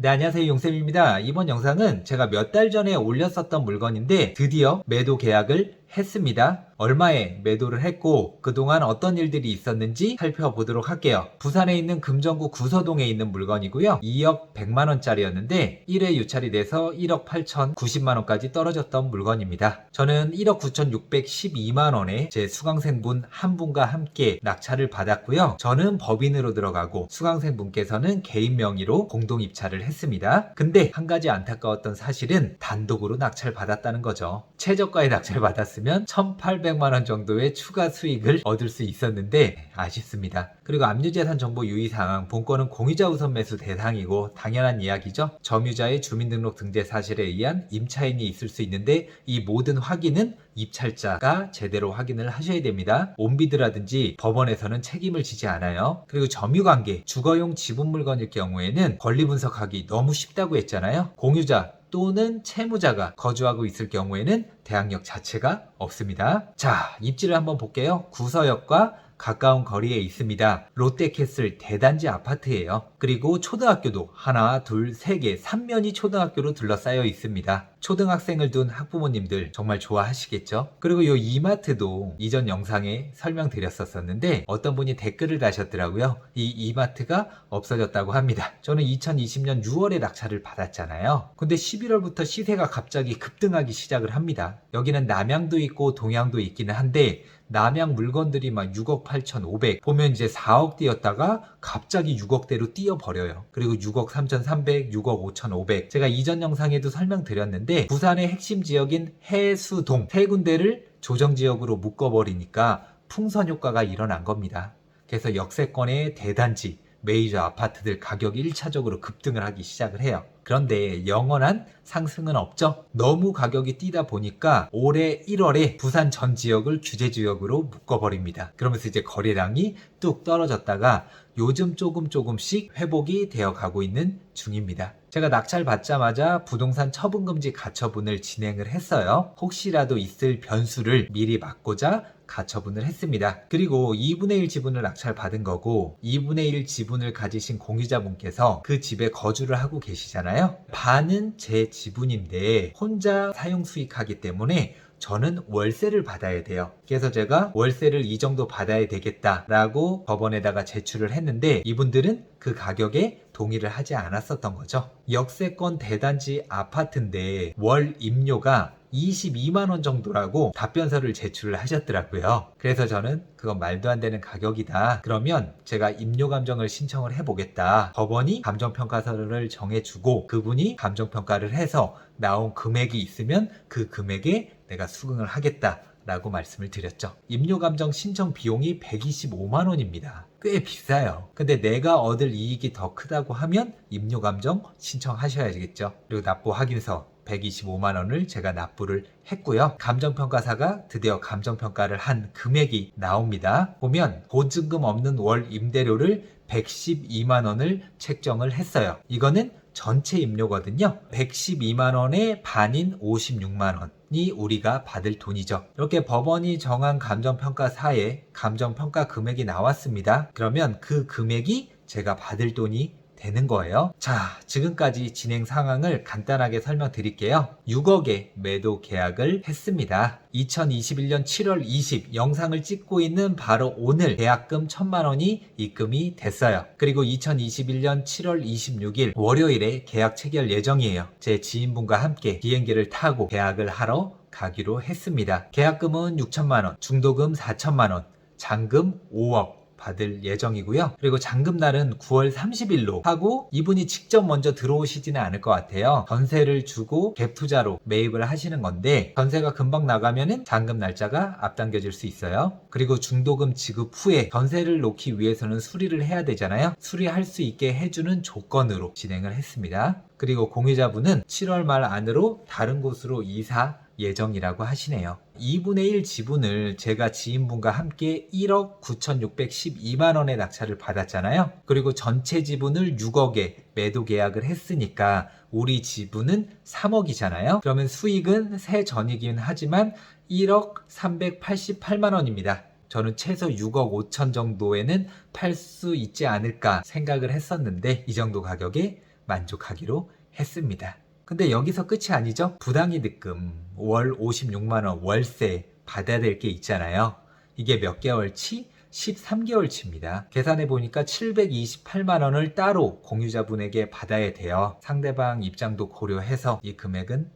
네, 안녕하세요. 용쌤입니다. 이번 영상은 제가 몇 달 전에 올렸었던 물건인데 드디어 매도 계약을 했습니다. 얼마에 매도를 했고 그동안 어떤 일들이 있었는지 살펴보도록 할게요. 부산에 있는 금정구 구서동에 있는 물건이고요. 2억 100만 원짜리였는데 1회 유찰이 돼서 1억 8천 90만 원까지 떨어졌던 물건입니다. 저는 1억 9천 612만 원에 제 수강생분 한 분과 함께 낙찰을 받았고요. 저는 법인으로 들어가고 수강생분께서는 개인 명의로 공동 입찰을 했습니다. 근데 한 가지 안타까웠던 사실은 단독으로 낙찰 받았다는 거죠. 최저가에 낙찰 받았으면 1,800만 원 정도의 추가 수익을 얻을 수 있었는데 아쉽습니다. 그리고 압류재산 정보 유의사항, 본건은 공유자 우선 매수 대상이고 당연한 이야기죠. 점유자의 주민등록 등재 사실에 의한 임차인이 있을 수 있는데 이 모든 확인은 입찰자가 제대로 확인을 하셔야 됩니다. 온비드라든지 법원에서는 책임을 지지 않아요. 그리고 점유관계, 주거용 지분 물건일 경우에는 권리 분석하기 너무 쉽다고 했잖아요. 공유자 또는 채무자가 거주하고 있을 경우에는 대항력 자체가 없습니다. 자, 입지를 한번 볼게요. 구서역과 가까운 거리에 있습니다. 롯데캐슬 대단지 아파트예요. 그리고 초등학교도 하나, 둘, 세 개, 3면이 초등학교로 둘러싸여 있습니다. 초등학생을 둔 학부모님들 정말 좋아하시겠죠? 그리고 이 이마트도 이전 영상에 설명드렸었는데 어떤 분이 댓글을 다셨더라고요. 이 이마트가 없어졌다고 합니다. 저는 2020년 6월에 낙찰을 받았잖아요. 근데 11월부터 시세가 갑자기 급등하기 시작을 합니다. 여기는 남양도 있고 동양도 있기는 한데 남양 물건들이 막 6억 8,500 보면 이제 4억 뛰었다가 갑자기 6억대로 뛰어버려요. 그리고 6억 3,300, 6억 5,500 제가 이전 영상에도 설명드렸는데 부산의 핵심 지역인 해수동 세 군데를 조정지역으로 묶어버리니까 풍선 효과가 일어난 겁니다. 그래서 역세권의 대단지, 메이저 아파트들 가격이 1차적으로 급등을 하기 시작을 해요. 그런데 영원한 상승은 없죠. 너무 가격이 뛰다 보니까 올해 1월에 부산 전 지역을 규제지역으로 묶어버립니다. 그러면서 이제 거래량이 뚝 떨어졌다가 요즘 조금씩 회복이 되어 가고 있는 중입니다. 제가 낙찰 받자마자 부동산 처분금지 가처분을 진행을 했어요. 혹시라도 있을 변수를 미리 막고자 가처분을 했습니다. 그리고 2분의 1 지분을 낙찰 받은 거고 2분의 1 지분을 가지신 공유자분께서 그 집에 거주를 하고 계시잖아요. 반은 제 지분인데 혼자 사용 수익하기 때문에 저는 월세를 받아야 돼요. 그래서 제가 월세를 이 정도 받아야 되겠다라고 법원에다가 제출을 했는데 이분들은 그 가격에 동의를 하지 않았었던 거죠. 역세권 대단지 아파트인데 월 임료가 22만 원 정도라고 답변서를 제출을 하셨더라고요. 그래서 저는 그건 말도 안 되는 가격이다. 그러면 제가 임료 감정을 신청을 해보겠다. 법원이 감정평가서를 정해주고 그분이 감정평가를 해서 나온 금액이 있으면 그 금액에 내가 수긍을 하겠다 라고 말씀을 드렸죠. 임료감정 신청 비용이 125만 원입니다. 꽤 비싸요. 근데 내가 얻을 이익이 더 크다고 하면 임료감정 신청하셔야겠죠. 그리고 납부 확인서 125만 원을 제가 납부를 했고요. 감정평가사가 드디어 감정평가를 한 금액이 나옵니다. 보면 보증금 없는 월 임대료를 112만 원을 책정을 했어요. 이거는 전체 임료거든요. 112만 원의 반인 56만 원이 우리가 받을 돈이죠. 이렇게 법원이 정한 감정평가사에 감정평가 금액이 나왔습니다. 그러면 그 금액이 제가 받을 돈이 되는 거예요. 자, 지금까지 진행 상황을 간단하게 설명드릴게요. 6억에 매도 계약을 했습니다. 2021년 7월 20 영상을 찍고 있는 바로 오늘 계약금 1,000만 원이 입금이 됐어요. 그리고 2021년 7월 26일 월요일에 계약 체결 예정이에요. 제 지인분과 함께 비행기를 타고 계약을 하러 가기로 했습니다. 계약금은 6천만 원, 중도금 4천만 원, 잔금 5억 받을 예정이고요. 그리고 잔금날은 9월 30일로 하고 이분이 직접 먼저 들어오시지는 않을 것 같아요. 전세를 주고 갭 투자로 매입을 하시는 건데 전세가 금방 나가면은 잔금 날짜가 앞당겨질 수 있어요. 그리고 중도금 지급 후에 전세를 놓기 위해서는 수리를 해야 되잖아요. 수리할 수 있게 해주는 조건으로 진행을 했습니다. 그리고 공유자분은 7월 말 안으로 다른 곳으로 이사 예정이라고 하시네요. 2분의 1 지분을 제가 지인분과 함께 1억 9,612만 원의 낙찰을 받았잖아요. 그리고 전체 지분을 6억에 매도 계약을 했으니까 우리 지분은 3억이잖아요. 그러면 수익은 세전이긴 하지만 1억 388만 원입니다. 저는 최소 6억 5천 정도에는 팔 수 있지 않을까 생각을 했었는데 이 정도 가격에 만족하기로 했습니다. 근데 여기서 끝이 아니죠. 부당이득금 월 56만원 월세 받아야 될 게 있잖아요. 이게 몇 개월치? 13개월치입니다. 계산해 보니까 728만원을 따로 공유자분에게 받아야 돼요. 상대방 입장도 고려해서 이 금액은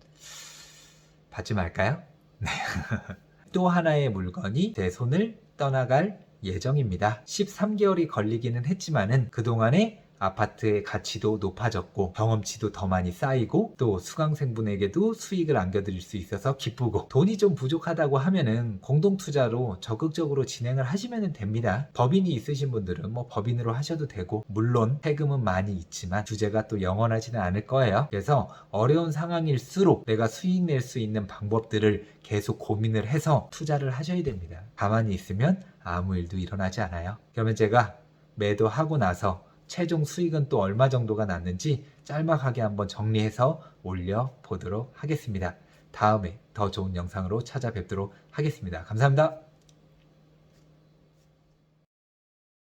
받지 말까요? 네. 또 하나의 물건이 제 손을 떠나갈 예정입니다. 13개월이 걸리기는 했지만은 그동안에 아파트의 가치도 높아졌고 경험치도 더 많이 쌓이고 또 수강생분에게도 수익을 안겨드릴 수 있어서 기쁘고, 돈이 좀 부족하다고 하면은 공동투자로 적극적으로 진행을 하시면 됩니다. 법인이 있으신 분들은 뭐 법인으로 하셔도 되고, 물론 세금은 많이 있지만 주제가 또 영원하지는 않을 거예요. 그래서 어려운 상황일수록 내가 수익 낼 수 있는 방법들을 계속 고민을 해서 투자를 하셔야 됩니다. 가만히 있으면 아무 일도 일어나지 않아요. 그러면 제가 매도하고 나서 최종 수익은 또 얼마 정도가 났는지 짤막하게 한번 정리해서 올려보도록 하겠습니다. 다음에 더 좋은 영상으로 찾아뵙도록 하겠습니다. 감사합니다.